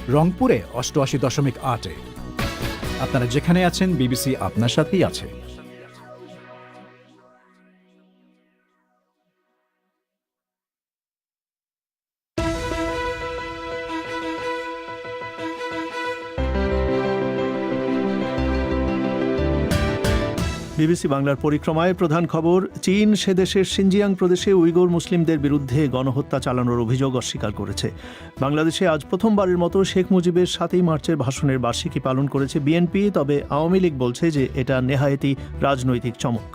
রংপুরে ৮৮.৮। আপনারা যেখানে আছেন, বিবিসি আপনার সাথেই আছে। বিবিসি বাংলার পরিক্রমায় প্রধান খবর, চীন সে দেশের সিনজিয়াং প্রদেশে উইগুর মুসলিমদের বিরুদ্ধে গণহত্যা চালানোর অভিযোগ অস্বীকার করেছে। বাংলাদেশে আজ প্রথমবারের মতো শেখ মুজিবের ৭ই মার্চের ভাষণের বার্ষিকী পালন করেছে বিএনপি, তবে আওয়ামী লীগ বলছে যে এটা নেহায়েতি রাজনৈতিক চমক।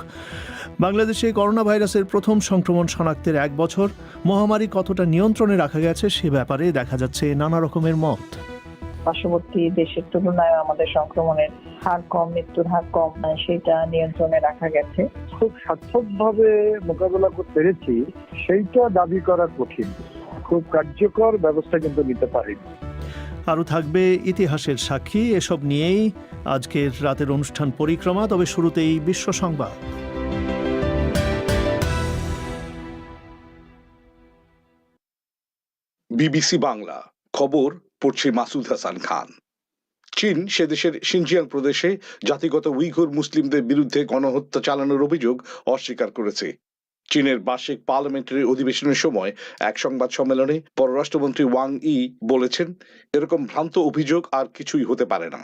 বাংলাদেশে করোনা ভাইরাসের প্রথম সংক্রমণ শনাক্তের ১ বছর, মহামারী কতটা নিয়ন্ত্রণে রাখা গেছে সে ব্যাপারে দেখা যাচ্ছে নানা রকমের মত। পার্শ্ববর্তী দেশের তুলনায় আমাদের সংক্রমণের হার কম, মৃত্যুর হার কম, সেটা নিয়ন্ত্রণে রাখা গেছে। খুব সার্থকভাবে মোকাবেলা করতে পেরেছি সেইটা দাবি করা কঠিন। খুব কার্যকর ব্যবস্থা কিন্তু নিতে পারিনি। আরও থাকবে ইতিহাসের সাক্ষী। এসব নিয়েই আজকের রাতের অনুষ্ঠান পরিক্রমা। তবে শুরুতেই বিশ্ব সংবাদ। বিবিসি বাংলা খবর পড়ছে মাসুদ হাসান খান। চীন সে দেশের সিনজিয়াং প্রদেশে জাতিগত উইঘুর মুসলিমদের বিরুদ্ধে গণহত্যা চালানোর অভিযোগ অস্বীকার করেছে। চীনের বার্ষিক পার্লামেন্টারি অধিবেশনের সময় এক সংবাদ সম্মেলনে পররাষ্ট্রমন্ত্রী ওয়াং ই বলেছেন, এরকম ভ্রান্ত অভিযোগ আর কিছুই হতে পারে না।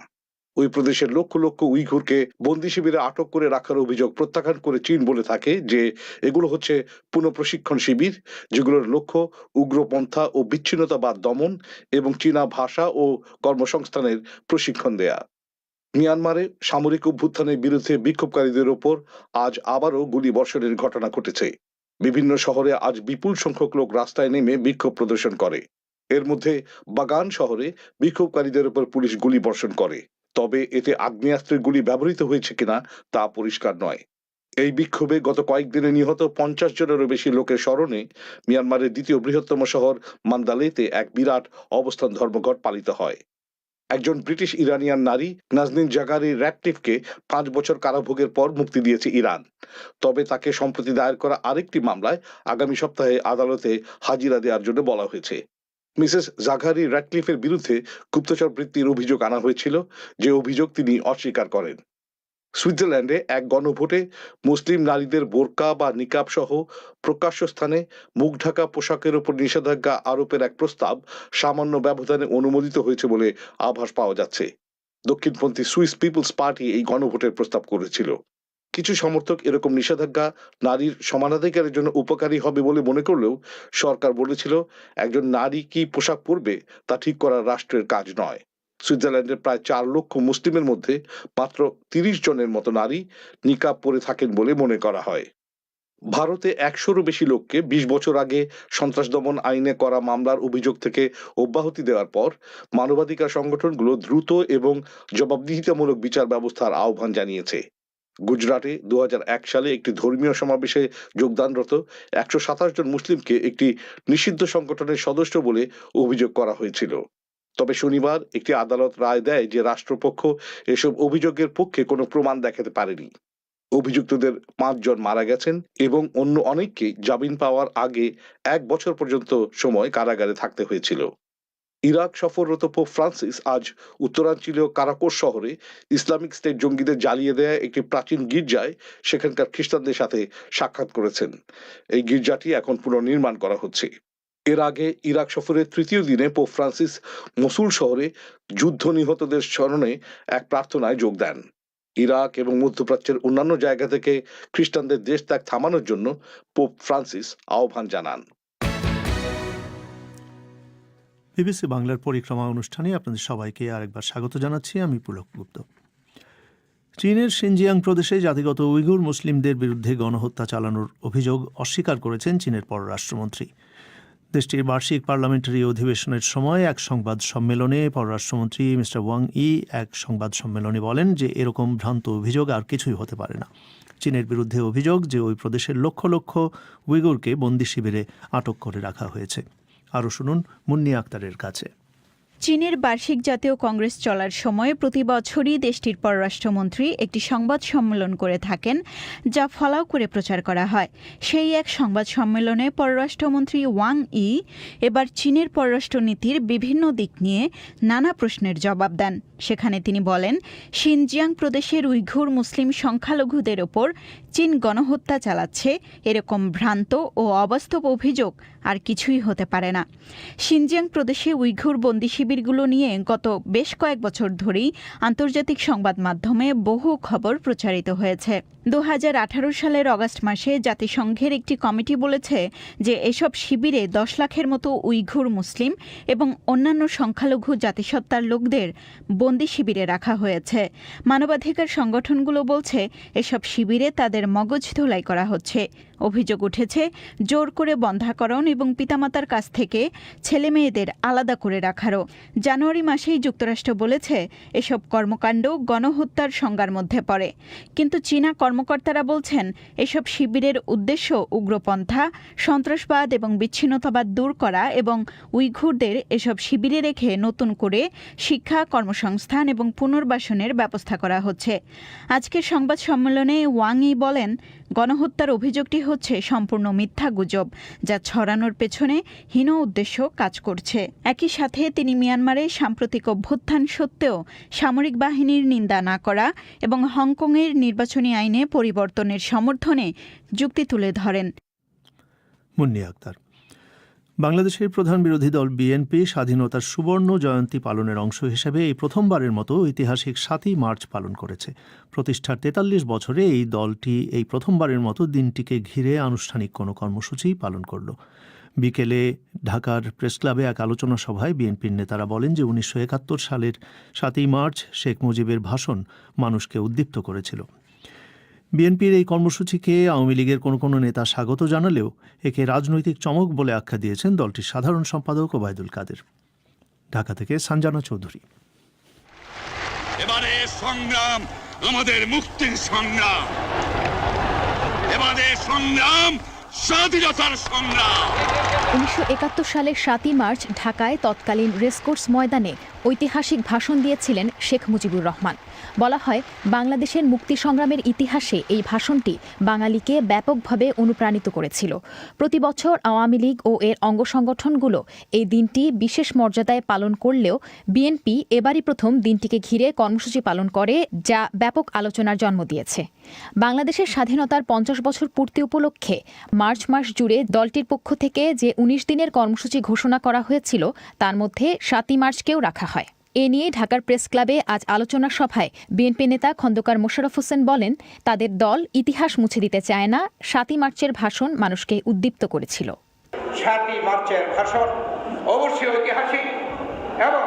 ওই প্রদেশের লক্ষ লক্ষ উইঘুরকে বন্দি শিবিরে আটক করে রাখার অভিযোগ প্রত্যাখ্যান করে চীন বলে থাকে যে এগুলো হচ্ছে পুনঃপ্রশিক্ষণ শিবির, যেগুলোর লক্ষ্য উগ্রপন্থা ও বিচ্ছিন্নতাবাদ দমন এবং চীনা ভাষা ও কর্মসংস্থানের প্রশিক্ষণ দেয়া। মিয়ানমারে সামরিক অভ্যুত্থানের বিরুদ্ধে বিক্ষোভকারীদের ওপর আজ আবারও গুলিবর্ষণের ঘটনা ঘটেছে। বিভিন্ন শহরে আজ বিপুল সংখ্যক লোক রাস্তায় নেমে বিক্ষোভ প্রদর্শন করে। এর মধ্যে বাগান শহরে বিক্ষোভকারীদের উপর পুলিশ গুলিবর্ষণ করে, তবে এতে আগ্নেয়াস্ত্রের গুলি ব্যবহৃত হয়েছে কিনা তা পরিষ্কার নয়। এই বিক্ষোভে গত কয়েকদিনে নিহত ৫০ জনেরও বেশি লোকের স্মরণে মিয়ানমারের দ্বিতীয় বৃহত্তম শহর মান্দালেতে এক বিরাট অবস্থান ধর্মঘট পালিত হয়। একজন ব্রিটিশ ইরানিয়ান নারী নাজনীন জাগারি র্যাটক্লিফকে ৫ বছর কারাভোগের পর মুক্তি দিয়েছে ইরান। তবে তাকে সম্প্রতি দায়ের করা আরেকটি মামলায় আগামী সপ্তাহে আদালতে হাজিরা দেওয়ার জন্য বলা হয়েছে। মিসেস জাগারি র্যাটক্লিফের বিরুদ্ধে গুপ্তচর বৃত্তির অভিযোগ আনা হয়েছিল, যে অভিযোগ তিনি অস্বীকার করেন। সুইজারল্যান্ডে এক গণভোটে মুসলিম নারীদের বোরকা বা নিকাব সহ প্রকাশ্য স্থানে মুখ ঢাকা পোশাকের উপর নিষেধাজ্ঞা আরোপের এক প্রস্তাব সামান্য ব্যবধানে অনুমোদিত হয়েছে বলে আভাস পাওয়া যাচ্ছে। দক্ষিণপন্থী সুইস পিপলস পার্টি এই গণভোটের প্রস্তাব করেছিল। কিছু সমর্থক এরকম নিষেধাজ্ঞা নারীর সমানাধিকারের জন্য উপকারী হবে বলে মনে করলেও সরকার বলেছিল, একজন নারী কি পোশাক পরবে তা ঠিক করা রাষ্ট্রের কাজ নয়। সুইজারল্যান্ডের প্রায় ৪ লক্ষ মুসলিমের মধ্যে মাত্র ৩০ জনের মতো নারী নিকাব পরে থাকেন বলে মনে করা হয়। ভারতে ১০০-রও বেশি লোককে ২০ বছর আগে সন্ত্রাস দমন আইনে করা মামলার অভিযোগ থেকে অব্যাহতি দেওয়ার পর মানবাধিকার সংগঠনগুলো দ্রুত এবং জবাবদিহিতামূলক বিচার ব্যবস্থার আহ্বান জানিয়েছে। গুজরাটে ২০০১ সালে একটি ধর্মীয় সমাবেশে যোগদানরত ১২৭ জন মুসলিমকে একটি নিষিদ্ধ সংগঠনের সদস্য বলে অভিযোগ করা হয়েছিল। তবে শনিবার একটি আদালত রায় দেয় যে রাষ্ট্রপক্ষ এসব অভিযোগের পক্ষে কোনো প্রমাণ দেখাতে পারেনি। অভিযুক্তদের ৫ জন মারা গেছেন এবং অন্য অনেককে জামিন পাওয়ার আগে ১ বছর পর্যন্ত সময় কারাগারে থাকতে হয়েছিল। ইরাক সফররত পোপ ফ্রান্সিস আজ উত্তরাঞ্চলীয় কারাকোস শহরে ইসলামিক স্টেট জঙ্গিদের জ্বালিয়ে দেয়া একটি প্রাচীন গির্জায় সেখানকার খ্রিস্টানদের সাথে সাক্ষাৎ করেছেন। এই গির্জাটি এখন পুনর্নির্মাণ করা হচ্ছে। এর আগে ইরাক সফরের ৩য় দিনে পোপ ফ্রান্সিস মসুল শহরে যুদ্ধ নিহতদের স্মরণে এক প্রার্থনায় যোগ দেন। ইরাক এবং মধ্যপ্রাচ্যের অন্যান্য জায়গা থেকে খ্রিস্টানদের দেশ ত্যাগ থামানোর জন্য পোপ ফ্রান্সিস আহ্বান জানান। বিবিসি বাংলার পরিক্রমা অনুষ্ঠানে আপনাদের সবাইকে আরেকবার স্বাগত জানাচ্ছি। আমি পুলক গুপ্ত। চীনের সিনজিয়াং প্রদেশে জাতিগত উইগুর মুসলিমদের বিরুদ্ধে গণহত্যা চালানোর অভিযোগ অস্বীকার করেছেন চীনের পররাষ্ট্রমন্ত্রী। দেশটির বার্ষিক পার্লামেন্টারি অধিবেশনের সময় এক সংবাদ সম্মেলনে পররাষ্ট্রমন্ত্রী মিস্টার ওয়াং ই এক সংবাদ সম্মেলনে বলেন যে এরকম ভ্রান্ত অভিযোগ আর কিছুই হতে পারে না। চীনের বিরুদ্ধে অভিযোগ যে ওই প্রদেশের লক্ষ লক্ষ উইগুরকে বন্দি শিবিরে আটক করে রাখা হয়েছে। আরও শুনুন মুন্নি আক্তারের কাছে। চীনের বার্ষিক জাতীয় কংগ্রেস চলার সময় প্রতি বছরই দেশটির পররাষ্ট্রমন্ত্রী একটি সংবাদ সম্মেলন করে থাকেন, যা ফলাও করে প্রচার করা হয়। সেই এক সংবাদ সম্মেলনে পররাষ্ট্রমন্ত্রী ওয়াং ই এবার চীনের পররাষ্ট্রনীতির বিভিন্ন দিক নিয়ে নানা প্রশ্নের জবাব দেন। সেখানে তিনি বলেন, শিনজিয়াং প্রদেশের উইঘুর মুসলিম সংখ্যালঘুদের ওপর চীন গণহত্যা চালাচ্ছে, এরকম ভ্রান্ত ও অবাস্তব অভিযোগ আর কিছুই হতে পারে না। শিনজিয়াং প্রদেশে উইঘুর বন্দি শিবিরগুলো নিয়ে গত বেশ কয়েক বছর ধরেই আন্তর্জাতিক সংবাদ মাধ্যমে বহু খবর প্রচারিত হয়েছে। 2018 সালের অগাস্ট মাসে জাতিসংঘের একটি কমিটি বলেছে যে এসব শিবিরে 10 লাখের মতো উইঘুর মুসলিম এবং অন্যান্য সংখ্যালঘু জাতিসত্তার লোকদের বন্দি শিবিরে রাখা হয়েছে। মানবাধিকার সংগঠনগুলো বলছে এসব শিবিরে তাদের মগজ ধোলাই করা হচ্ছে। অভিযোগ উঠেছে জোর করে বন্ধ্যাকরণ এবং পিতামাতার কাছ থেকে ছেলে মেয়েদের আলাদা করে রাখারও। জানুয়ারি মাসেই যুক্তরাষ্ট্র বলেছে এসব কর্মকাণ্ড গণহত্যার সংজ্ঞার মধ্যে পড়ে। কিন্তু চীনা কর্মকর্তারা বলছেন এসব শিবিরের উদ্দেশ্য উগ্রপন্থা, সন্ত্রাসবাদ এবং বিচ্ছিন্নতাবাদ দূর করা এবং উইঘুরদের এসব শিবিরে রেখে নতুন করে শিক্ষা, কর্মসংস্থান এবং পুনর্বাসনের ব্যবস্থা করা হচ্ছে। আজকের সংবাদ সম্মেলনে ওয়াং ই বলেন, গণহত্যার অভিযোগটি হচ্ছে সম্পূর্ণ মিথ্যা গুজব, যা ছড়ানোর পেছনে হীন উদ্দেশ্য কাজ করছে। একই সাথে তিনি মিয়ানমারে সাম্প্রতিক অভ্যুত্থান সত্ত্বেও সামরিক বাহিনীর নিন্দা না করা এবং হংকংয়ের নির্বাচনী আইনে পরিবর্তনের সমর্থনে যুক্তি তুলে ধরেন। মুন্নি আক্তার। বাংলাদেশের প্রধান বিরোধী দল বিএনপি স্বাধীনতার সুবর্ণ জয়ন্তী পালনের অংশ হিসেবে এই প্রথমবারের মতো ঐতিহাসিক 7ই মার্চ পালন করেছে। প্রতিষ্ঠার 43 বছরে এই দলটি এই প্রথমবারের মতো দিনটিকে ঘিরে আনুষ্ঠানিক কোনো কর্মসূচি পালন করল। বিকেলে ঢাকার প্রেসক্লাবে এক আলোচনা সভায় বিএনপির নেতারা বলেন যে 1971 সালের 7ই মার্চ শেখ মুজিবের ভাষণ মানুষকে উদ্দীপ্ত করেছিল। বিএনপির এই কর্মসূচিকে আওয়ামী লীগের কোনো নেতা স্বাগত জানালেও একে রাজনৈতিক চমক বলে আখ্যা দিয়েছেন দলটির সাধারণ সম্পাদক ওবায়দুল কাদের। ঢাকা থেকে সঞ্জনা চৌধুরী। এবারে সংগ্রাম আমাদের মুক্তির সংগ্রাম, এবারে সংগ্রাম স্বাধীনতার সংগ্রাম। 1971 সালের 7ই মার্চ ঢাকায় তৎকালীন রেসকোর্স ময়দানে ঐতিহাসিক ভাষণ দিয়েছিলেন শেখ মুজিবুর রহমান। বলা হয়, বাংলাদেশের মুক্তি সংগ্রামের ইতিহাসে এই ভাষণটি বাঙালিকে ব্যাপকভাবে অনুপ্রাণিত করেছিল। প্রতি বছর আওয়ামী লীগ ও এর অঙ্গ সংগঠনগুলো এই দিনটি বিশেষ মর্যাদায় পালন করলেও বিএনপি এবারই প্রথম দিনটিকে ঘিরে কর্মসূচি পালন করে, যা ব্যাপক আলোচনার জন্ম দিয়েছে। বাংলাদেশের স্বাধীনতার 50 বছর পূর্তি উপলক্ষে মার্চ মাস জুড়ে দলটির পক্ষ থেকে যে 19 দিনের কর্মসূচি ঘোষণা করা হয়েছিল, তার মধ্যে 7ই মার্চকেও রাখা হয়। এ নিয়ে ঢাকার প্রেস ক্লাবে আজ আলোচনা সভায় বিএনপি নেতা খন্দকার মোশাররফ হোসেন বলেন, তাদের দল ইতিহাস মুছে দিতে চায় না। 7ই মার্চের ভাষণ মানুষকে উদ্দীপ্ত করেছিল। 7ই মার্চের ভাষণ অবশ্যই ঐতিহাসিক এবং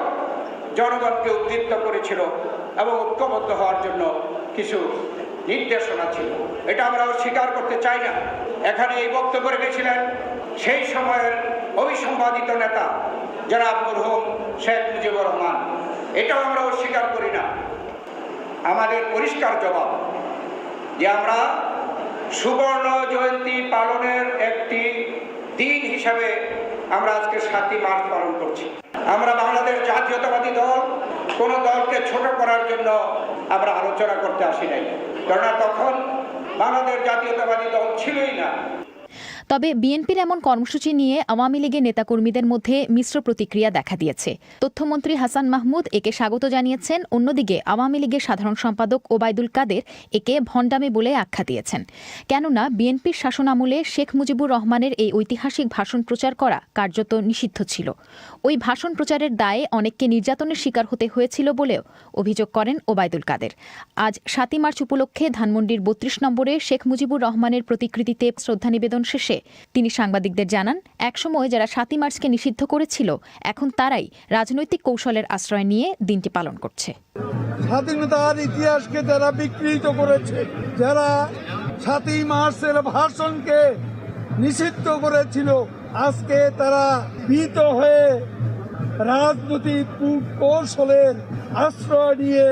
জনগণকে উদ্দীপ্ত করেছিল এবং ঐক্যবদ্ধ হওয়ার জন্য কিছু নির্দেশনা ছিল। এটা আমরা স্বীকার করতে চাই না। এখানে এই বক্তব্য রেখেছিলেন সেই সময়ের অবিসংবাদিত নেতা জনাব মরহুম শেখ মুজিবুর রহমান। এটাও আমরা অস্বীকার করি না। আমাদের পরিষ্কার জবাব যে আমরা সুবর্ণ জয়ন্তী পালনের একটি দিন হিসাবে আমরা আজকে 7ই মার্চ পালন করছি। আমরা বাংলাদেশ জাতীয়তাবাদী দল কোন দলকে ছোট করার জন্য আমরা আলোচনা করতে আসি নাই, কারণ তখন বাংলাদেশ জাতীয়তাবাদী দল ছিলই না। তবে বিএনপির এমন কর্মসূচি নিয়ে আওয়ামী লীগের নেতাকর্মীদের মধ্যে মিশ্র প্রতিক্রিয়া দেখা দিয়েছে। তথ্যমন্ত্রী হাসান মাহমুদ একে স্বাগত জানিয়েছেন, অন্যদিকে আওয়ামী লীগের সাধারণ সম্পাদক ওবায়দুল কাদের একে ভণ্ডামি বলে আখ্যা দিয়েছেন। কেননা বিএনপির শাসনামলে শেখ মুজিবুর রহমানের এই ঐতিহাসিক ভাষণ প্রচার করা কার্যত নিষিদ্ধ ছিল। ওই ভাষণ প্রচারের দায়ে অনেককে নির্যাতনের শিকার হতে হয়েছিল বলেও অভিযোগ করেন ওবায়দুল কাদের। আজ 7ই মার্চ উপলক্ষে ধানমন্ডির 32 নম্বরে শেখ মুজিবুর রহমানের প্রতিকৃতিতে শ্রদ্ধা নিবেদন শেষে তিনি সাংবাদিকদের জানান, একসময় যারা 7ই মার্চকে নিষিদ্ধ করেছিল, এখন তারাই রাজনৈতিক কৌশলের আশ্রয় নিয়ে দিনটি পালন করছে। স্বাধীনতার ইতিহাসকে যারা বিকৃত করেছে, যারা 7ই মার্চের ভাষণকে নিষিদ্ধ করেছিল, আজকে তারা ভীত হয়ে রাজনৈতিক কৌশলের আশ্রয় নিয়ে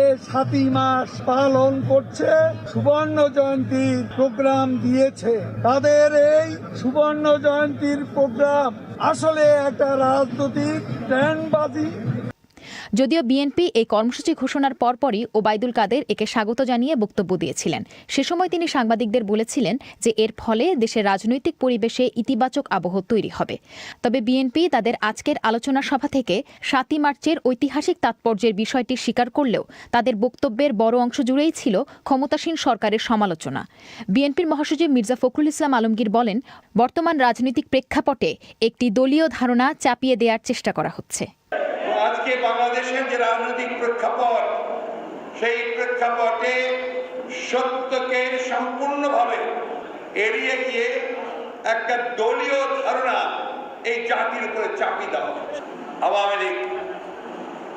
এই 7ই মার্চ পালন করছে, সুবর্ণ জয়ন্তীর প্রোগ্রাম দিয়েছে। তাদের এই সুবর্ণ জয়ন্তীর প্রোগ্রাম আসলে একটা রাজনৈতিক ট্রেন্ডবাজি। যদিও বিএনপি এই কর্মসূচি ঘোষণার পরপরই ওবায়দুল কাদের একে স্বাগত জানিয়ে বক্তব্য দিয়েছিলেন। সে সময় তিনি সাংবাদিকদের বলেছিলেন যে এর ফলে দেশের রাজনৈতিক পরিবেশে ইতিবাচক আবহ তৈরি হবে। তবে বিএনপি তাদের আজকের আলোচনা সভা থেকে ৭ই মার্চের ঐতিহাসিক তাৎপর্যের বিষয়টি স্বীকার করলেও তাদের বক্তব্যের বড় অংশ জুড়েই ছিল ক্ষমতাসীন সরকারের সমালোচনা। বিএনপির মহাসচিব মির্জা ফখরুল ইসলাম আলমগীর বলেন, বর্তমান রাজনৈতিক প্রেক্ষাপটে একটি দলীয় ধারণা চাপিয়ে দেওয়ার চেষ্টা করা হচ্ছে। আজকে বাংলাদেশের যে রাজনৈতিক প্রেক্ষাপট, সেই প্রেক্ষাপটে সত্যকে সম্পূর্ণভাবে এড়িয়ে গিয়ে একটা দলীয় ধারণা এই জাতির উপরে চাপিয়ে দেওয়া হচ্ছে। আওয়ামী লীগ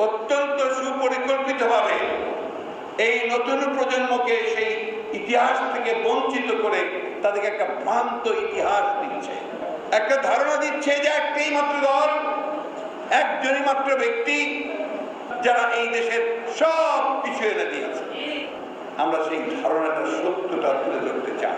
অত্যন্ত সুপরিকল্পিতভাবে এই নতুন প্রজন্মকে সেই ইতিহাস থেকে বঞ্চিত করে তাদেরকে একটা ভ্রান্ত ইতিহাস দিচ্ছে, একটা ধারণা দিচ্ছে যে একটাই মাত্র দল, একজনই মাত্র ব্যক্তি যারা এই দেশের সব কিছু এনে দিয়েছে। আমরা সেই ধারণাটা সত্যটা তুলে ধরতে চাই।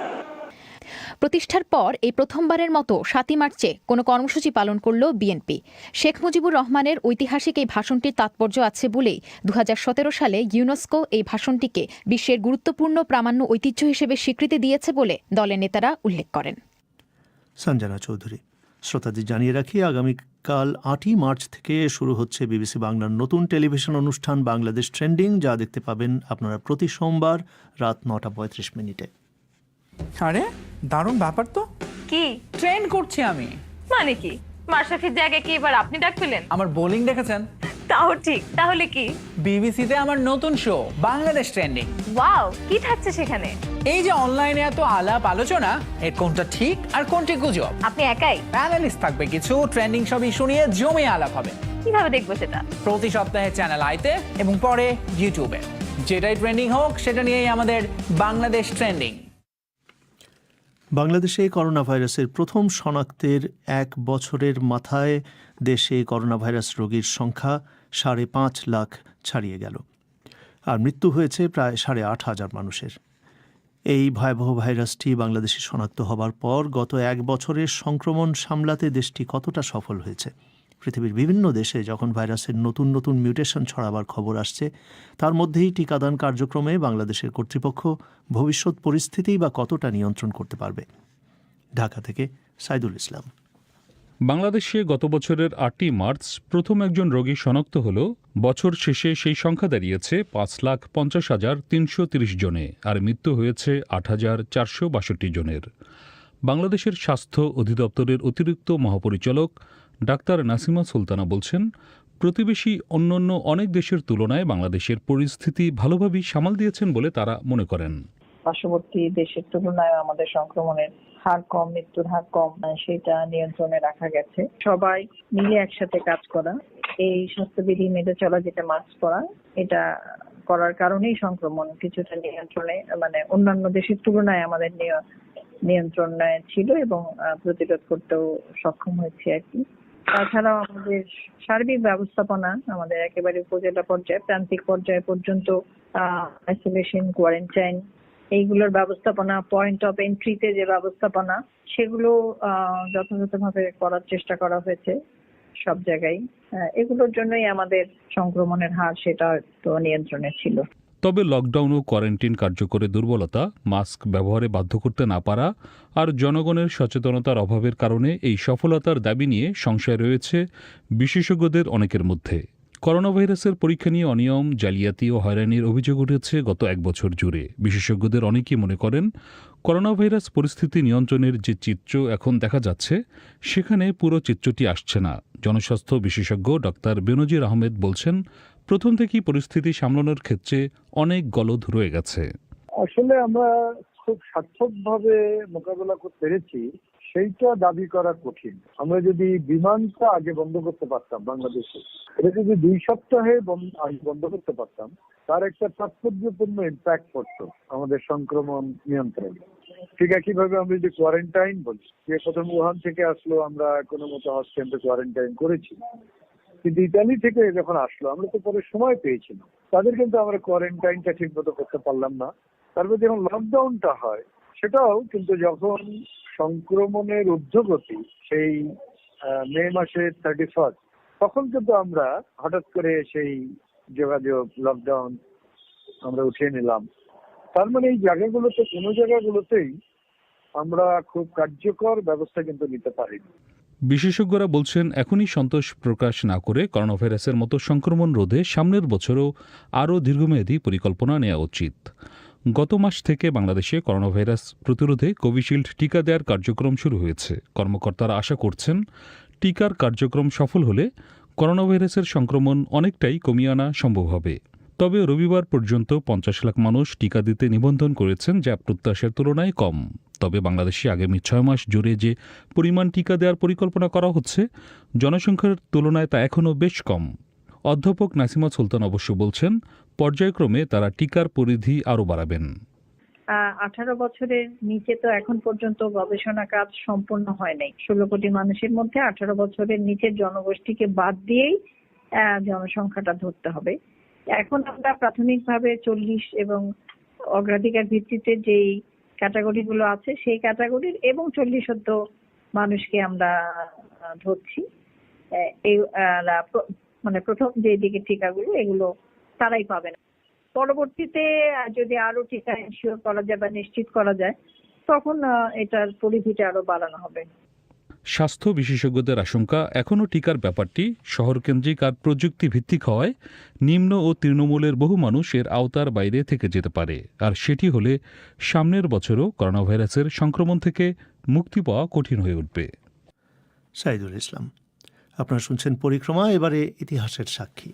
প্রতিষ্ঠার পর এই প্রথমবারের মতো ৭ই মার্চে কোনো কর্মসূচি পালন করল বিএনপি। শেখ মুজিবুর রহমানের ঐতিহাসিক এই ভাষণটির তাৎপর্য আছে বলেই ২০১৭ সালে ইউনেস্কো এই ভাষণটিকে বিশ্বের গুরুত্বপূর্ণ প্রামাণ্য ঐতিহ্য হিসেবে স্বীকৃতি দিয়েছে বলে দলের নেতারা উল্লেখ করেন। সঞ্জনা চৌধুরী। শ্রোতাদের জানিয়ে রাখি, আগামীকাল ৮ই মার্চ থেকে শুরু হচ্ছে বিবিসি বাংলার নতুন টেলিভিশন অনুষ্ঠান বাংলাদেশ ট্রেন্ডিং, যা দেখতে পাবেন আপনারা প্রতি সোমবার রাত ৯টা ৩৫। আরে দারুণ ব্যাপার তো। কি ট্রেন্ড করছি আমি? মানে কি, মাশরাফির জায়গায় কি এবার আপনি ডাক পেলেন? আমার বোলিং দেখেছেন? তাও ঠিক। তাহলে কি? বিবিসিতে আমার নতুন শো বাংলাদেশ ট্রেন্ডিং। ওয়াও, কি থাকছে সেখানে? এই যে অনলাইনে এত আলাপ আলোচনা, এর কোনটা ঠিক আর কোনটি গুজব। আপনি একাই? প্যানেলিস্ট থাকবে কিছু, ট্রেন্ডিং সব ইস্যু নিয়ে জমে আলাপ হবে। কিভাবে দেখবো সেটা? প্রতি সপ্তাহে চ্যানেল আইতে এবং পরে ইউটিউবে। যেটাই ট্রেন্ডিং হোক সেটা নিয়েই আমাদের বাংলাদেশ ট্রেন্ডিং। বাংলাদেশে করোনা ভাইরাসের প্রথম শনাক্তের ১ বছরের মাথায় দেশে করোনা ভাইরাস রোগীর সংখ্যা ৫.৫ লাখ ছাড়িয়ে গেল, আর মৃত্যু হয়েছে প্রায় ৮,৫০০ মানুষের। এই ভয়াবহ ভাইরাসটি বাংলাদেশে শনাক্ত হবার পর গত ১ বছরের সংক্রমণ সামলাতে দেশটি কতটা সফল হয়েছে। পৃথিবীর বিভিন্ন দেশে যখন ভাইরাসের নতুন নতুন মিউটেশন ছড়াবার খবর আসছে, তার মধ্যেই টিকাদান কার্যক্রমে বাংলাদেশের কর্তৃপক্ষ ভবিষ্যৎ পরিস্থিতি বা কতটা নিয়ন্ত্রণ করতে পারবে। ঢাকা থেকে সাইদুল ইসলাম। বাংলাদেশে গত বছরের ৮ই মার্চ প্রথম একজন রোগী শনাক্ত হল। বছর শেষে সেই সংখ্যা দাঁড়িয়েছে ৫,৫০,৩৩০ জনে, আর মৃত্যু হয়েছে ৮,৪৬২ জনের। বাংলাদেশের স্বাস্থ্য অধিদপ্তরের অতিরিক্ত মহাপরিচালক ডাক্তার নাসিমা সুলতানা বলছেন, প্রতিবেশী অন্যান্য অনেক দেশের তুলনায় বাংলাদেশের পরিস্থিতি ভালোভাবেই সামাল দিয়েছেন বলে তারা মনে করেন। পার্শ্ববর্তী দেশের তুলনায় আমাদের সংক্রমণের হার কম, মৃত্যুর হার কম, সেটা নিয়ন্ত্রণে রাখা গেছে। সবাই মিলে একসাথে কাজ করা, এই স্বাস্থ্যবিধি মেনে চলা, যেটা মাস্ক পরা, এটা করার কারণেই সংক্রমণ কিছুটা নিয়ন্ত্রণে, মানে অন্যান্য দেশের তুলনায় আমাদের নিয়ন্ত্রণে ছিল এবং প্রতিরোধ করতেও সক্ষম হয়েছে আর কি। তাছাড়াও আমাদের সার্বিক ব্যবস্থাপনা, আমাদের একেবারে উপজেলা পর্যায়ে, প্রান্তিক পর্যায়ে পর্যন্ত আইসোলেশন, কোয়ারেন্টাইন, এইগুলোর ব্যবস্থাপনা, পয়েন্ট অফ এন্ট্রিতে যে ব্যবস্থাপনা, সেগুলো যথাযথভাবে করার চেষ্টা করা হয়েছে সব জায়গায়। এগুলোর জন্যই আমাদের সংক্রমণের হার সেটা তো নিয়ন্ত্রণে ছিল। তবে লকডাউন ও কোয়ারেন্টিন কার্যকরে দুর্বলতা, মাস্ক ব্যবহারে বাধ্য করতে না পারা আর জনগণের সচেতনতার অভাবের কারণে এই সফলতার দাবি নিয়ে সংশয় রয়েছে বিশেষজ্ঞদের অনেকের মধ্যে। করোনা ভাইরাসের পরীক্ষা নিয়ে অনিয়ম, জালিয়াতি ও হয়রানির অভিযোগ উঠেছে গত ১ বছর জুড়ে। বিশেষজ্ঞদের অনেকেই মনে করেন, করোনা ভাইরাস পরিস্থিতি নিয়ন্ত্রণের যে চিত্র এখন দেখা যাচ্ছে, সেখানে পুরো চিত্রটি আসছে না। জনস্বাস্থ্য বিশেষজ্ঞ ডক্টর বেনজির আহমেদ বলছেন, প্রথম থেকেই পরিস্থিতি সামলানোর ক্ষেত্রে অনেক গলদ রয়ে গেছে। আসলে আমরা খুব সার্থকভাবে মোকাবেলা করতে পেরেছি, সেইটা দাবি করা কঠিন। আমরা যদি বিমানটা আগে বন্ধ করতে পারতাম বাংলাদেশে, এটা যদি ২ সপ্তাহে আগে বন্ধ করতে পারতাম, তার একটা তাৎপর্যপূর্ণ ইম্প্যাক্ট পড়তো আমাদের সংক্রমণ নিয়ন্ত্রণে। ঠিক একইভাবে আমরা যদি কোয়ারেন্টাইন বলি, যে প্রথম উহান থেকে আসলো, আমরা কোনো মতো হসপিটালে কোয়ারেন্টাইন করেছি, কিন্তু ইতালি থেকে যখন আসলো আমরা তো পরে সময় পেয়েছিলাম, তাদের কিন্তু আমরা কোয়ারেন্টাইনটা ঠিক মতো করতে পারলাম না। তারপর যখন লকডাউনটা হয়, সেটাও কিন্তু যখন সংক্রমণের ঊর্ধ্বগতি সেই মে মাসের 31, তখন কিন্তু আমরা হঠাৎ করে সেই যোগাযোগ লকডাউন আমরা উঠিয়ে নিলাম। তার মানে এই জায়গাগুলোতে কোনো জায়গাগুলোতেই আমরা খুব কার্যকর ব্যবস্থা কিন্তু নিতে পারিনি। বিশেষজ্ঞরা বলছেন এখনই সন্তোষ প্রকাশ না করে করোনা ভাইরাসের মতো সংক্রমণ রোধে সামনের বছরও আরও দীর্ঘমেয়াদী পরিকল্পনা নেওয়া উচিত। গত মাস থেকে বাংলাদেশে করোনা ভাইরাস প্রতিরোধে কোভিশিল্ড টিকা দেওয়ার কার্যক্রম শুরু হয়েছে। কর্মকর্তারা আশা করছেন টিকার কার্যক্রম সফল হলে করোনা ভাইরাসের সংক্রমণ অনেকটাই কমিয়ে আনা সম্ভব হবে। তবে রবিবার পর্যন্ত 50 লাখ মানুষ টিকা দিতে নিবন্ধন করেছেন, যা প্রত্যাশার তুলনায় কম। তবে বাংলাদেশে আগামী 6 মাস জুড়ে যে পরিমাণ টিকা দেওয়ার পরিকল্পনা করা হচ্ছে, জনসংখ্যার তুলনায় তা এখনও বেশ কম। অধ্যাপক নাসিমা সুলতান অবশ্য বলছেন পর্যায়ক্রমে তারা টিকার পরিধি আরও বাড়াবেন। 18 বছরের নিচে তো এখন পর্যন্ত গবেষণা কাজ সম্পূর্ণ হয় নাই। 16 কোটি মানুষের মধ্যে 18 বছরের নিচের জনগোষ্ঠীকে বাদ দিয়েই জনসংখ্যাটা ধরতে হবে। এখন আমরা প্রাথমিকভাবে 40 এবং অগ্রাধিকার ভিত্তিতে যেই ক্যাটাগরিগুলো আছে সেই ক্যাটাগরির এবং 40 মানুষকে আমরা ধরছি। এই মানে প্রথম যে দিকে টিকাগুলো এগুলো তারাই পাবে না। পরবর্তীতে যদি আরো টিকা এনশিওর করা যায় বা নিশ্চিত করা যায়, তখন এটার পরিধিটা আরো বাড়ানো হবে। স্বাস্থ্য বিশেষজ্ঞদের আশঙ্কা, এখনও টিকার ব্যাপারটি শহরকেন্দ্রিক আর প্রযুক্তি ভিত্তিক হওয়ায় নিম্ন ও তৃণমূলের বহু মানুষ এর আওতার বাইরে থেকে যেতে পারে। আর সেটি হলে সামনের বছরও করোনা ভাইরাসের সংক্রমণ থেকে মুক্তি পাওয়া কঠিন হয়ে উঠবে। সাইদুল ইসলাম। আপনারা শুনছেন পরিক্রমা, এবারে ইতিহাসের সাক্ষী।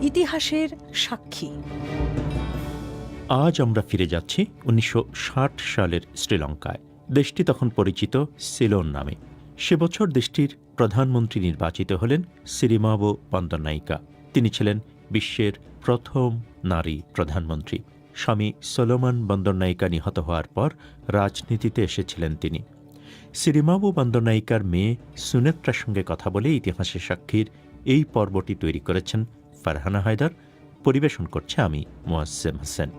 ইতিহাসের সাক্ষী। আজ আমরা ফিরে যাচ্ছি 1960 সালের শ্রীলঙ্কায়। দেশটি তখন পরিচিত সিলোন নামে। সে বছর দেশটির প্রধানমন্ত্রী নির্বাচিত হলেন সিরিমাবো বন্দরনাইকা। তিনি ছিলেন বিশ্বের প্রথম নারী প্রধানমন্ত্রী। স্বামী সলোমন বন্দরনাইকা নিহত হওয়ার পর রাজনীতিতে এসেছিলেন তিনি। সিরিমাবো বন্দরনাইকার মেয়ে সুনেত্রার সঙ্গে কথা বলে ইতিহাসের সাক্ষীর এই পর্বটি তৈরি করেছেন ফারহানা হায়দার। পরিবেশন করছে আমি Moazzem Hossain.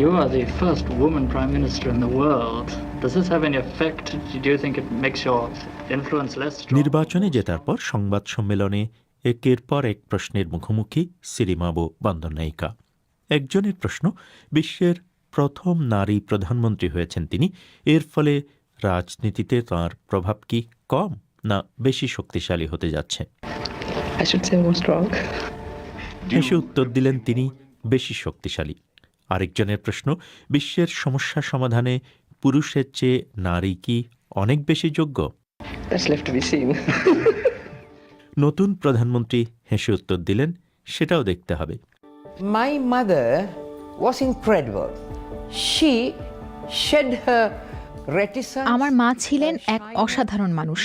You are the first woman prime minister in the world. Does this have any effect? Do you think it makes your influence less strong? নির্বাচনে জেতার পর সংবাদ সম্মেলনে একের পর এক প্রশ্নের মুখোমুখি সিরিমাবো বন্দরনাইকা। একজনের প্রশ্ন, বিশ্বের প্রথম নারী প্রধানমন্ত্রী হয়েছেন তিনি, এর ফলে রাজনীতিতে তাঁর প্রভাব কি কম না বেশি শক্তিশালী হতে যাচ্ছে? হেসে উত্তর দিলেন তিনি, বেশি শক্তিশালী। আরেকজনের প্রশ্ন, বিশ্বের সমস্যা সমাধানে পুরুষের চেয়ে নারী কি অনেক বেশি যোগ্য? নতুন প্রধানমন্ত্রী হেসে উত্তর দিলেন, সেটাও দেখতে হবে। My mother was incredible. She shed her reticence. আমার মা ছিলেন এক অসাধারণ মানুষ।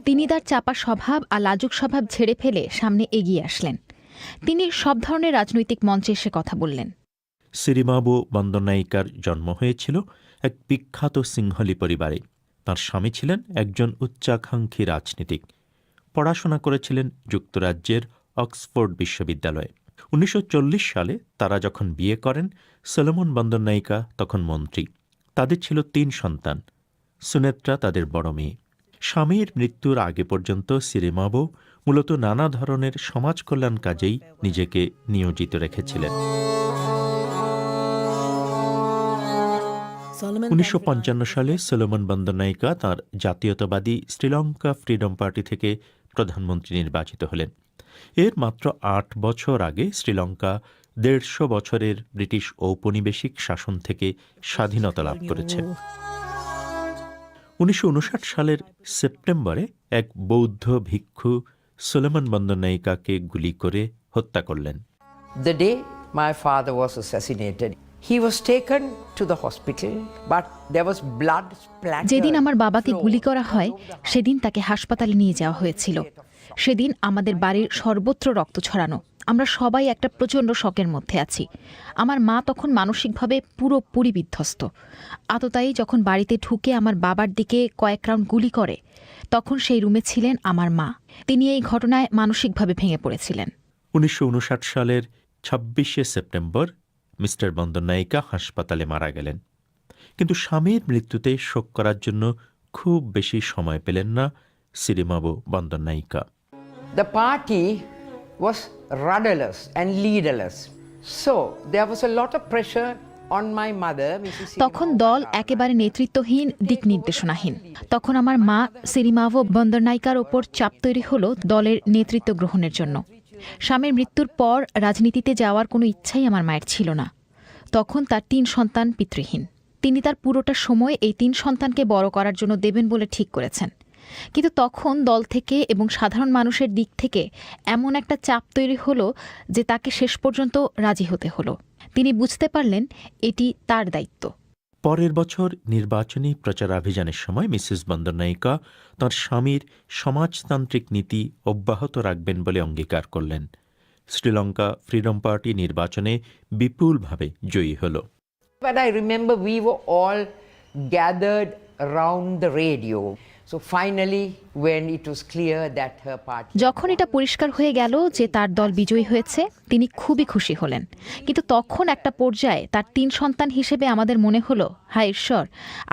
তিনি তার চাপা স্বভাব আর লাজুক স্বভাব ঝেড়ে ফেলে সামনে এগিয়ে আসলেন। তিনি সব ধরনের রাজনৈতিক মঞ্চে এসে কথা বললেন। সিরিমাবো বন্দরনাইকার জন্ম হয়েছিল এক বিখ্যাত সিংহলি পরিবারে। তার স্বামী ছিলেন একজন উচ্চাকাঙ্ক্ষী রাজনীতিক। পড়াশোনা করেছিলেন যুক্তরাজ্যের অক্সফোর্ড বিশ্ববিদ্যালয়ে। 1940 সালে তারা যখন বিয়ে করেন, সলোমন বন্দরনাইকা তখন মন্ত্রী। তাদের ছিল 3 সন্তান। সুনেত্রা তাদের বড় মেয়ে। স্বামীর মৃত্যুর আগে পর্যন্ত সিরিমাবো মূলত নানা ধরনের সমাজ কল্যাণ কাজেই নিজেকে নিয়োজিত রেখেছিলেন। 1955 সালে সলোমন বন্দরনাইকা তাঁর জাতীয়তাবাদী শ্রীলঙ্কা ফ্রিডম পার্টি থেকে প্রধানমন্ত্রী নির্বাচিত হলেন। এর মাত্র 8 বছর আগে শ্রীলঙ্কা 150 বছরের ব্রিটিশ ঔপনিবেশিক শাসন থেকে স্বাধীনতা লাভ করেছে। 1959 সালের সেপ্টেম্বরে এক বৌদ্ধ ভিক্ষু সলোমন বন্দরনাইকাকে গুলি করে হত্যা করলেন। The day my father was assassinated, he was taken to the hospital, but there was blood splattered. যেদিন আমার বাবাকে গুলি করা হয়, সেদিন তাকে হাসপাতালে নিয়ে যাওয়া হয়েছিল। সেদিন আমাদের বাড়ির সর্বত্র রক্ত ছড়ানো। আমরা সবাই একটা প্রচণ্ড শকের মধ্যে আছি। আমার মা তখন মানসিকভাবে পুরোপুরি বিধ্বস্ত। আততায়ী যখন বাড়িতে ঢুকে আমার বাবার দিকে কয়েক রাউন্ড গুলি করে, তখন সেই রুমে ছিলেন আমার মা। তিনি এই ঘটনায় মানসিকভাবে ভেঙে পড়েছিলেন। 1959 সালের 26শে সেপ্টেম্বর মিস্টার বন্দরনায়িকা হাসপাতালে মারা গেলেন। কিন্তু স্বামীর মৃত্যুতে শোক করার জন্য খুব বেশি সময় পেলেন না সিরিমাবো বন্দরনায়িকা। The party was rudderless and leaderless. So there was a lot of pressure on my mother, Mrs. তখন দল একেবারে নেতৃত্বহীন, দিক নির্দেশনাহীন। তখন আমার মা সিরিমাভো বন্দরনায়িকার ওপর চাপ তৈরি হলো দলের নেতৃত্ব গ্রহণের জন্য। স্বামীর মৃত্যুর পর রাজনীতিতে যাওয়ার কোনো ইচ্ছাই আমার মায়ের ছিল না। তখন তার 3 সন্তান পিতৃহীন। তিনি তার পুরোটা সময় এই 3 সন্তানকে বড় করার জন্য দেবেন বলে ঠিক করেছেন। কিন্তু তখন দল থেকে এবং সাধারণ মানুষের দিক থেকে এমন একটা চাপ তৈরি হলো যে তাকে শেষ পর্যন্ত রাজি হতে হলো। তিনি বুঝতে পারলেন এটি তার দায়িত্ব। পরের বছর নির্বাচনী প্রচারাভিযানের সময় মিসেস বন্দরনায়িকা তাঁর স্বামীর সমাজতান্ত্রিক নীতি অব্যাহত রাখবেন বলে অঙ্গীকার করলেন। শ্রীলঙ্কা ফ্রিডম পার্টি নির্বাচনে বিপুলভাবে জয়ী হল। But I remember we were all gathered around the radio. So finally, when it was clear that her party... যখন এটা পরিষ্কার হয়ে গেল যে তার দল বিজয়ী হয়েছে, তিনি খুবই খুশি হলেন। কিন্তু তখন একটা পর্যায়ে তার 3 সন্তান হিসেবে আমাদের মনে হলো, হায় ঈশ্বর,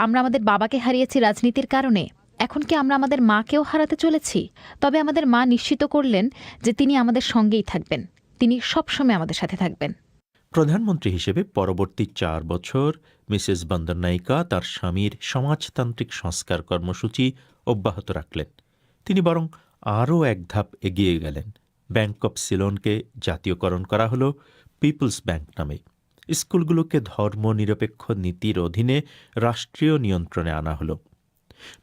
আমরা আমাদের বাবাকে হারিয়েছি রাজনীতির কারণে, এখন কি আমরা আমাদের মাকেও হারাতে চলেছি? তবে আমাদের মা নিশ্চিত করলেন যে তিনি আমাদের সঙ্গেই থাকবেন, তিনি সবসময় আমাদের সাথে থাকবেন। প্রধানমন্ত্রী হিসেবে পরবর্তী 4 বছর মিসেস বন্দরনায়িকা তার স্বামীর সমাজতান্ত্রিক সংস্কার কর্মসূচি অব্যাহত রাখলেন। তিনি বরং আরও এক ধাপ এগিয়ে গেলেন। ব্যাংক অব সিলনকে জাতীয়করণ করা হল পিপলস ব্যাংক নামে। স্কুলগুলোকে ধর্মনিরপেক্ষ নীতির অধীনে রাষ্ট্রীয় নিয়ন্ত্রণে আনা হল।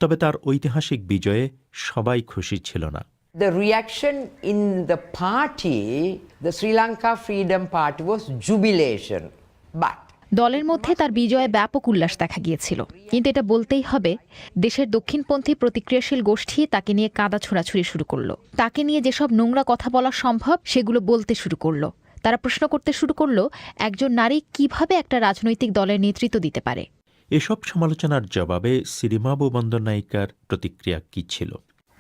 তবে তার ঐতিহাসিক বিজয়ে সবাই খুশি ছিল না। The reaction in the party, the Sri Lanka Freedom Party, was jubilation. But দলের মধ্যে তার বিজয়ে ব্যাপক উল্লাস দেখা গিয়েছিল, কিন্তু এটা বলতেই হবে, দেশের দক্ষিণপন্থী প্রতিক্রিয়াশীল গোষ্ঠী তাকে নিয়ে কাদা ছোড়াছুড়ি শুরু করলো। তাকে নিয়ে যেসব নোংরা কথা বলা সম্ভব সেগুলো বলতে শুরু করলো। তারা প্রশ্ন করতে শুরু করলো, একজন নারী কিভাবে একটা রাজনৈতিক দলের নেতৃত্ব দিতে পারে। এসব সমালোচনার জবাবে সিরিমাবো বন্দরনায়িকার প্রতিক্রিয়া কি ছিল?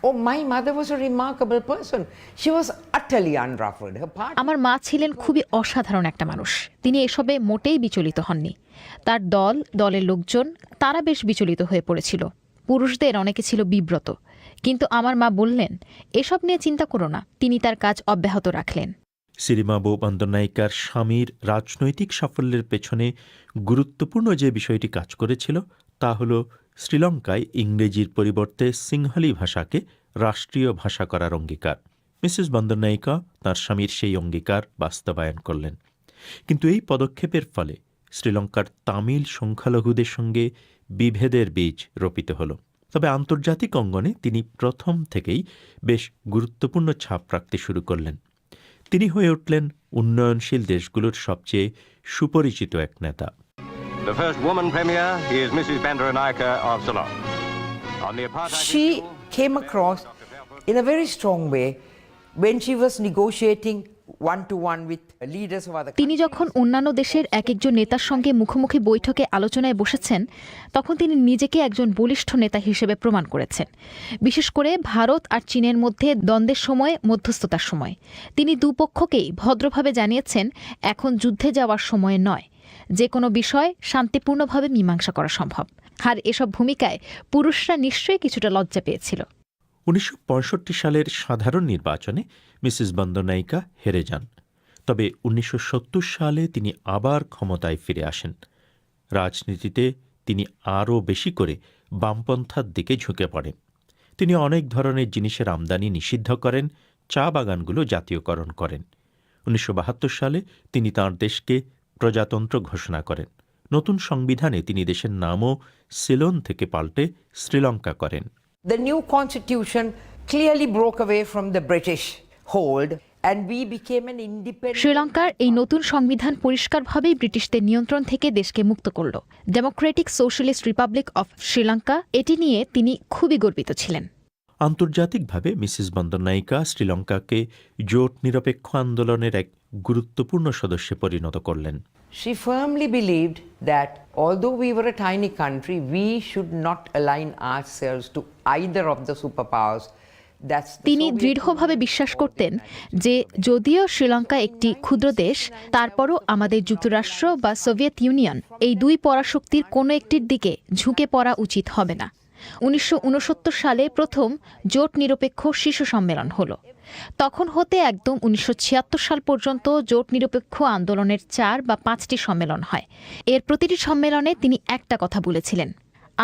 oh, my mother was a remarkable person. She was utterly unruffled. Her party... আমার মা ছিলেন খুবই অসাধারণ একটা মানুষ। তিনি এসবে মোটেই বিচলিত হননি। তার দল, দলের লোকজন, তারা বেশ বিচলিত হয়ে পড়েছিল। পুরুষদের অনেকে ছিল বিব্রত। কিন্তু আমার মা বললেন, এসব নিয়ে চিন্তা করো না। তিনি তার কাজ অব্যাহত রাখলেন। সিরিমাবো বন্দরনায়িকার স্বামীর রাজনৈতিক সাফল্যের পেছনে গুরুত্বপূর্ণ যে বিষয়টি কাজ করেছিল তা হল শ্রীলঙ্কায় ইংরেজির পরিবর্তে সিংহলি ভাষাকে রাষ্ট্রীয় ভাষা করার অঙ্গীকার। মিসেস বন্দরনায়িকা তাঁর স্বামীর সেই অঙ্গীকার বাস্তবায়ন করলেন। কিন্তু এই পদক্ষেপের ফলে শ্রীলঙ্কার তামিল সংখ্যালঘুদের সঙ্গে বিভেদের বীজ রোপিত হল। তবে আন্তর্জাতিক অঙ্গনে তিনি প্রথম থেকেই বেশ গুরুত্বপূর্ণ ছাপ রাখতে শুরু করলেন। তিনি হয়ে উঠলেন উন্নয়নশীল দেশগুলোর সবচেয়ে সুপরিচিত এক নেতা। The first woman premier is Mrs. Bandaranaike of Ceylon. She came across in a very strong way when she was negotiating one-to-one with leaders of other countries. তিনি যখন অন্যান্য দেশের এক একজন নেতার সঙ্গে মুখোমুখি বৈঠকে আলোচনায় বসেছেন, তখন তিনি নিজেকে একজন বলিষ্ঠ নেতা হিসেবে প্রমাণ করেছেন। বিশেষ করে ভারত আর চীনের মধ্যে দ্বন্দ্বের সময়, মধ্যস্থতার সময় তিনি দুপক্ষকেই ভদ্রভাবে জানিয়েছেন, এখন যুদ্ধে যাওয়ার সময় নয়, যে কোনো বিষয় শান্তিপূর্ণভাবে মীমাংসা করা সম্ভব। আর এসব ভূমিকায় পুরুষরা নিশ্চয়ই কিছুটা লজ্জা পেয়েছিল। 1965 সালের সাধারণ নির্বাচনে মিসেস বন্দরনায়িকা হেরে যান। তবে 1970 সালে তিনি আবার ক্ষমতায় ফিরে আসেন। রাজনীতিতে তিনি আরও বেশি করে বামপন্থার দিকে ঝুঁকে পড়েন। তিনি অনেক ধরনের জিনিসের আমদানি নিষিদ্ধ করেন, চা বাগানগুলো জাতীয়করণ করেন। 1972 সালে তিনি তাঁর দেশকে প্রজাতন্ত্র ঘোষণা করেন। নতুন সংবিধানে তিনি দেশের নামও সিলোন থেকে পাল্টে শ্রীলঙ্কা করেন। The new constitution clearly broke away from the British hold and we became an independent... শ্রীলঙ্কার এই নতুন সংবিধান পরিষ্কারভাবেই ব্রিটিশদের নিয়ন্ত্রণ থেকে দেশকে মুক্ত করল। Democratic socialist Republic of Sri Lanka, এটি নিয়ে তিনি খুবই গর্বিত ছিলেন। আন্তর্জাতিকভাবে মিসেস বন্দরনায়িকা শ্রীলঙ্কাকে জোট নিরপেক্ষ আন্দোলনের এক গুরুত্বপূর্ণ সদস্যে পরিণত করলেন। She firmly believed that although we were a tiny country, we should not align ourselves to either of the superpowers তিনি দৃঢ়ভাবে বিশ্বাস করতেন যে যদিও শ্রীলঙ্কা একটি ক্ষুদ্র দেশ, তারপরও আমাদের যুক্তরাষ্ট্র বা সোভিয়েত ইউনিয়ন এই দুই পরাশক্তির কোনো একটির দিকে ঝুঁকে পড়া উচিত হবে না। 1969 সালে প্রথম জোট নিরপেক্ষ শীর্ষ সম্মেলন হলো। তখন হতে একদম 1976 সাল পর্যন্ত জোট নিরপেক্ষ আন্দোলনের 4 বা 5টি সম্মেলন হয়। এর প্রতিটি সম্মেলনে তিনি একটা কথা বলেছিলেন,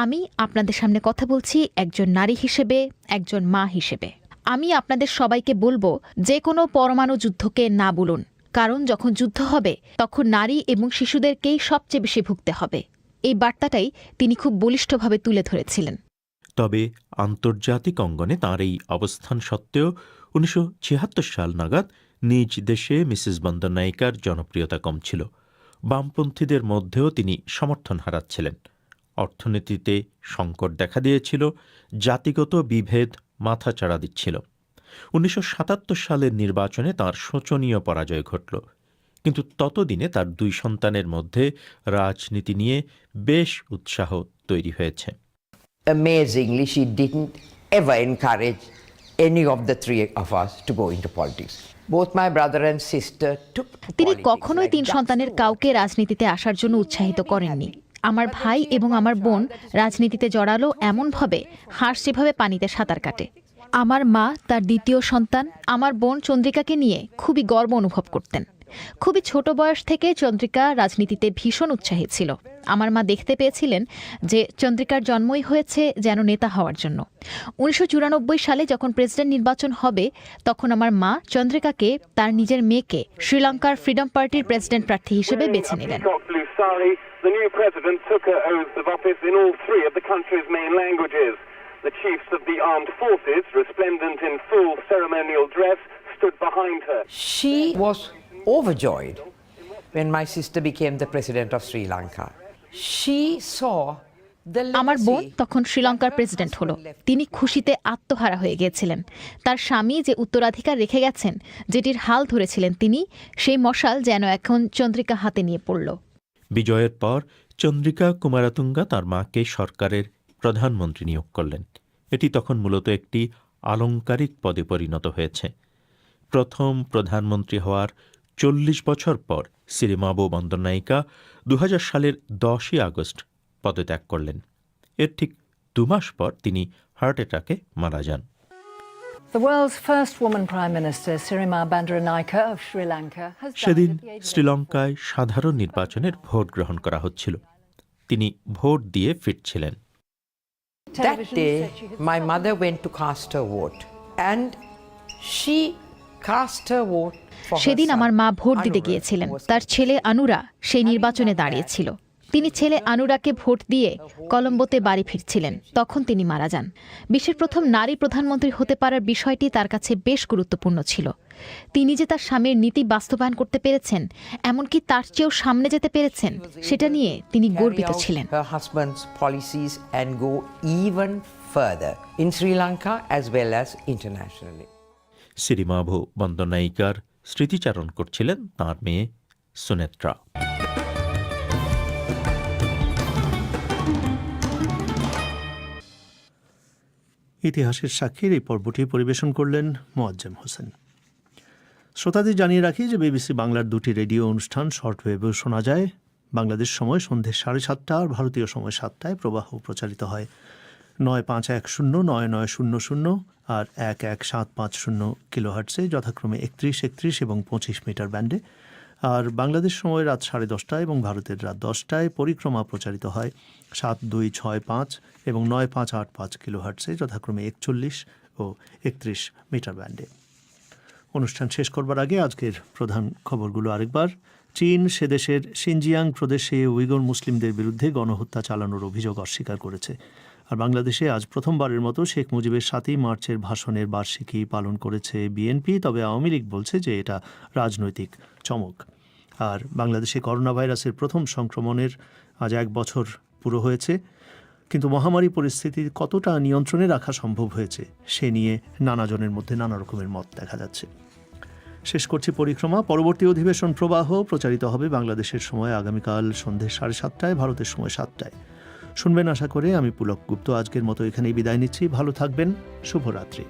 আমি আপনাদের সামনে কথা বলছি একজন নারী হিসেবে, একজন মা হিসেবে। আমি আপনাদের সবাইকে বলবো যে কোনো পরমাণু যুদ্ধকে না বলুন, কারণ যখন যুদ্ধ হবে তখন নারী এবং শিশুদেরকেই সবচেয়ে বেশি ভুগতে হবে। এই বার্তাটাই তিনি খুব বলিষ্ঠভাবে তুলে ধরেছিলেন। তবে আন্তর্জাতিক অঙ্গনে তাঁর এই অবস্থান সত্ত্বেও 1976 সাল নাগাদ নিজ দেশে মিসেস বন্দরনায়িকার জনপ্রিয়তা কম ছিল। বামপন্থীদের মধ্যেও তিনি সমর্থন হারাচ্ছিলেন। অর্থনীতিতে সংকট দেখা দিয়েছিল, জাতিগত বিভেদ মাথাচাড়া দিচ্ছিল। 1977 সালের নির্বাচনে তাঁর শোচনীয় পরাজয় ঘটল, কিন্তু ততদিনে তার 2 সন্তানের মধ্যে রাজনীতি নিয়ে বেশ উৎসাহ তৈরি হয়েছে। Amazingly, she didn't ever encourage any of the three of us to go into politics. Both my brother and sister took তিনি কখনোই 3 সন্তানের কাউকে রাজনীতিতে আসার জন্য উৎসাহিত করেননি। আমার ভাই এবং আমার বোন রাজনীতিতে জড়ালো এমনভাবে হাঁস যেভাবে পানিতে সাঁতার কাটে। আমার মা তার দ্বিতীয় সন্তান আমার বোন চন্দ্রিকাকে নিয়ে খুবই গর্ব অনুভব করতেন। খুবই ছোট বয়স থেকে চন্দ্রিকা রাজনীতিতে ভীষণ উৎসাহী ছিল। আমার মা দেখতে পেয়েছিলেন যে চন্দ্রিকার জন্মই হয়েছে যেন নেতা হওয়ার জন্য। 1994 সালে যখন প্রেসিডেন্ট নির্বাচন হবে, তখন আমার মা চন্দ্রিকাকে তার নিজের মেয়েকে শ্রীলঙ্কার ফ্রিডম পার্টির প্রেসিডেন্ট প্রার্থী হিসেবে বেছে নিলেন। The new president took her oath of office in all 3 of the country's main languages. The chiefs of the armed forces, resplendent in full ceremonial dress, stood behind her. She was overjoyed when my sister became the president of Sri Lanka. She saw the আমার বোন legacy. তখন শ্রীলঙ্কার president হলো। তিনি খুশিতে আত্মহারা হয়ে গিয়েছিলেন। তার স্বামী যে উত্তরাধিকার রেখে গেছেন, যেটির হাল ধরেছিলেন তিনি, সেই মশাল যেন এখন চন্দ্রিকা হাতে নিয়ে পড়ল। বিজয়ের পর চন্দ্রিকা কুমারাতুঙ্গা তার মাকে সরকারের প্রধানমন্ত্রী নিয়োগ করলেন। এটি তখন মূলত একটি আলংকারিক পদে পরিণত হয়েছে। প্রথম প্রধানমন্ত্রী হওয়ার 40 বছর পর সিরিমাবো বন্দরনায়িকা 2000 সালের 10ই আগস্ট পদত্যাগ করলেন। এর ঠিক 2 মাস পর তিনি হার্ট অ্যাটাকে মারা যান। The world's first woman Prime Minister, Sirima Bandaranaike of Sri Lanka, has died সেদিন at the age of শ্রীলঙ্কায় সাধারণ নির্বাচনের ভোট গ্রহণ করা হচ্ছিল। তিনি ভোট দিয়ে ফিরছিলেন। That day, my mother went to cast her vote, and she cast her vote for her সেদিন son, আমার মা ভোট দিতে Anura, গিয়েছিলেন। who was তার ছেলে আনুরা সেই নির্বাচনে দাঁড়িয়েছিল। তিনি ছেলে আনুরাকে ভোট দিয়ে কলম্বোতে বাড়ি ফিরছিলেন। তখন তিনি মারা যান। বিশ্বের প্রথম নারী প্রধানমন্ত্রী হতে পারার বিষয়টি তার কাছে বেশ গুরুত্বপূর্ণ ছিল। তিনি যে তার স্বামীর নীতি বাস্তবায়ন করতে পেরেছেন, এমনকি তার চেয়েও সামনে যেতে পেরেছেন, সেটা নিয়ে তিনি carry গর্বিত out ছিলেন। her husband's policies and go even further in Sri Lanka as well as internationally. Sirimavo বন্দরনায়িকার স্মৃতিচারণ করছিলেন তাঁর মেয়ে সুনেত্রা। ইতিহাসের সাক্ষীর এই পর্বটি পরিবেশন করলেন মোয়াজ্জেম হোসেন। শ্রোতাদের জানিয়ে রাখি যে বিবিসি বাংলার 2টি রেডিও অনুষ্ঠান শর্টওয়েভেও শোনা যায়। বাংলাদেশ সময় সন্ধ্যে 7:30 আর ভারতীয় সময় 7টায় প্রবাহ প্রচারিত হয় 9510 9900 আর 11750 কিলোহার্টসে, যথাক্রমে 31, 31 এবং 25 মিটার ব্যান্ডে। আর বাংলাদেশ সময় রাত 10:30 এবং ভারতের রাত 10টায় পরিক্রমা প্রচারিত হয় 7265 এবং 9585 কিলোহার্টসে, যথাক্রমে 41 ও 31 মিটার ব্যান্ডে। অনুষ্ঠান শেষ করবার আগে আজকের প্রধান খবরগুলো আরেকবার। চীন সে দেশের সিনজিয়াং প্রদেশে উইগর মুসলিমদের বিরুদ্ধে গণহত্যা চালানোর অভিযোগ অস্বীকার করেছে। আর বাংলাদেশে আজ প্রথমবারের মতো শেখ মুজিবের 7ই মার্চের ভাষণের বার্ষিকী পালন করেছে বিএনপি, তবে আওয়ামী লীগ বলছে যে এটা রাজনৈতিক চমক। আর বাংলাদেশে করোনা ভাইরাসের প্রথম সংক্রমণের আজ 1 বছর পুরো হয়েছে, কিন্তু মহামারী পরিস্থিতি কতটা নিয়ন্ত্রণে রাখা সম্ভব হয়েছে সে নিয়ে নানাজনের মধ্যে নানা রকমের মত দেখা যাচ্ছে। শেষ করছি পরিক্রমা। পরবর্তী অধিবেশন প্রবাহ প্রচারিত হবে বাংলাদেশের সময় আগামীকাল সন্ধ্যে 7:30, ভারতের সময় 7টায়। শুনবেন আশা করে। আমি পুলক গুপ্ত আজকের মতো এখানেই বিদায় নিচ্ছি। ভালো থাকবেন। শুভরাত্রি।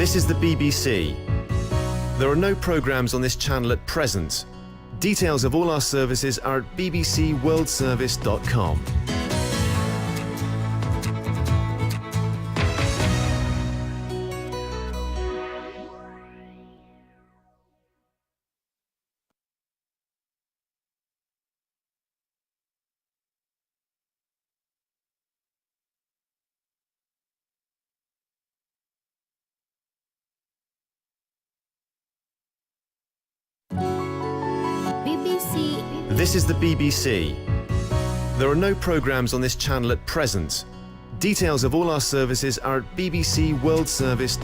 This is the BBC. There are no programmes on this channel at present. Details of all our services are at bbcworldservice.com. This is the BBC. There are no programmes on this channel at present. Details of all our services are at bbcworldservice.com.